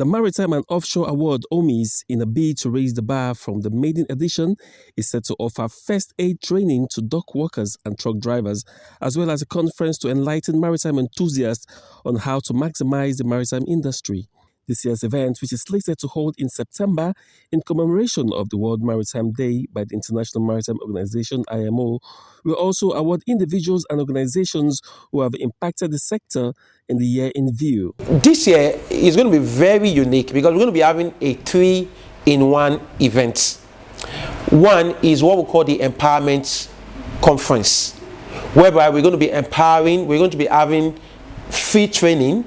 The Maritime and Offshore Award Omis, in a bid to raise the bar from the maiden edition, is set to offer first aid training to dock workers and truck drivers, as well as a conference to enlighten maritime enthusiasts on how to maximize the maritime industry. This year's event, which is slated to hold in September in commemoration of the World Maritime Day by the International Maritime Organization (IMO), will also award individuals and organizations who have impacted the sector in the year in view. This year is going to be very unique because we're going to be having a 3-in-1 event. One is what we call the Empowerment Conference, whereby we're going to be empowering, we're going to be having free training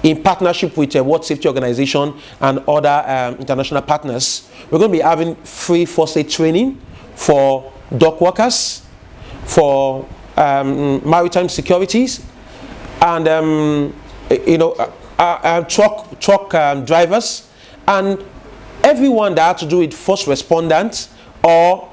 in partnership with World Safety Organization and other international partners. We're going to be having free first aid training for dock workers, for maritime securities, and truck drivers, and everyone that had to do with first responders, or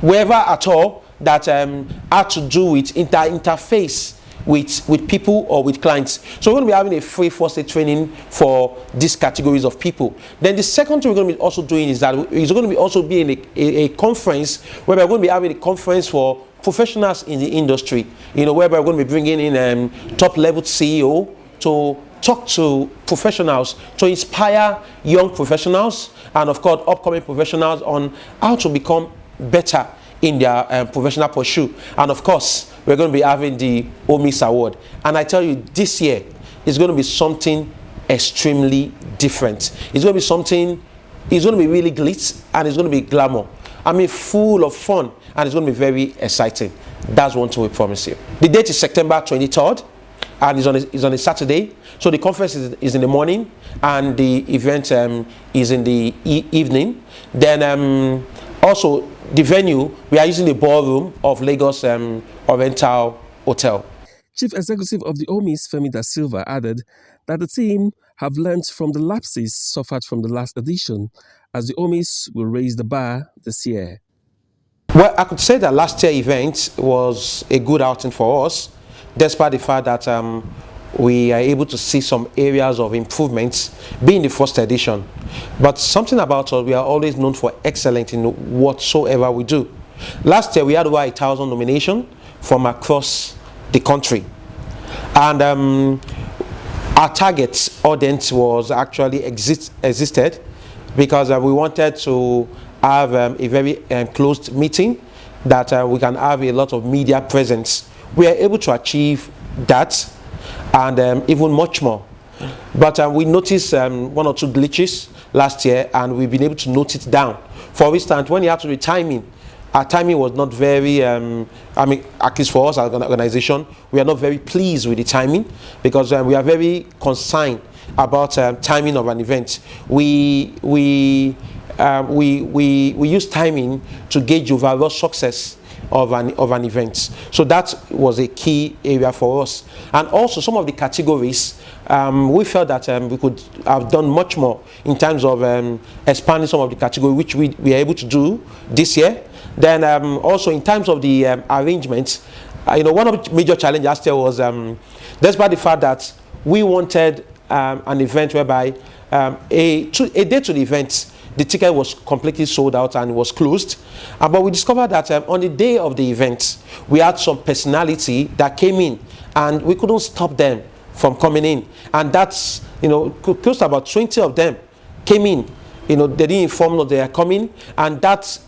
wherever at all that had to do with interface with people or with clients. So we're going to be having a free first aid training for these categories of people. Then the second thing we're going to be also doing is that it's going to be also be in a conference where we're going to be having a conference for professionals in the industry, whereby we're going to be bringing in top level CEO to talk to professionals, to inspire young professionals and of course upcoming professionals on how to become better in their professional pursuit. And of course, we're going to be having the Omis Award. And I tell you, this year is going to be something extremely different. It's going to be something, it's going to be really glitz and it's going to be glamour. I mean, full of fun, and it's going to be very exciting. That's one thing we promise you. The date is September 23rd, and it's on a Saturday. So the conference is in the morning, and the event is in the evening. Then also, the venue, we are using the ballroom of Lagos Oriental Hotel. Chief Executive of the Omis, Femi Da Silva, added that the team have learnt from the lapses suffered from the last edition, as the Omis will raise the bar this year. Well, I could say that last year's event was a good outing for us, despite the fact that we are able to see some areas of improvements being the first edition. But something about us, we are always known for excellence in whatsoever we do. Last year, we had over 1,000 nominations from across the country. And our target audience was actually existed because we wanted to have a very closed meeting that we can have a lot of media presence. We are able to achieve that and even much more. But we noticed one or two glitches last year, and we've been able to note it down. For instance, when you have to do timing, our timing was not very, I mean, at least for us as an organization, we are not very pleased with the timing because we are very concerned about timing of an event. We use timing to gauge overall success of an event. So that was a key area for us. And also some of the categories, we felt that we could have done much more in terms of expanding some of the categories, which we are able to do this year. Then also in terms of the arrangements, one of the major challenges last year was, despite the fact that we wanted an event whereby a day to the event, the ticket was completely sold out and was closed. But we discovered that on the day of the event, we had some personality that came in and we couldn't stop them from coming in. And that's, close to about 20 of them came in. They didn't inform us they are coming, and that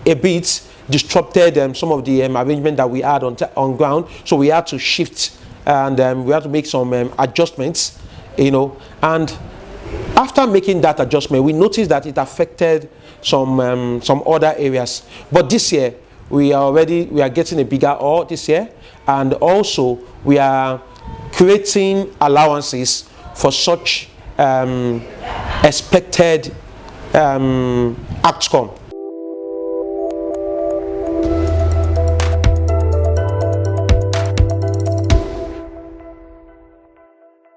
a bit disrupted some of the arrangement that we had on ground. So we had to shift and we had to make some adjustments, and after making that adjustment, we noticed that it affected some other areas. But this year, we are getting a bigger hall this year, and also we are creating allowances for such expected outcome.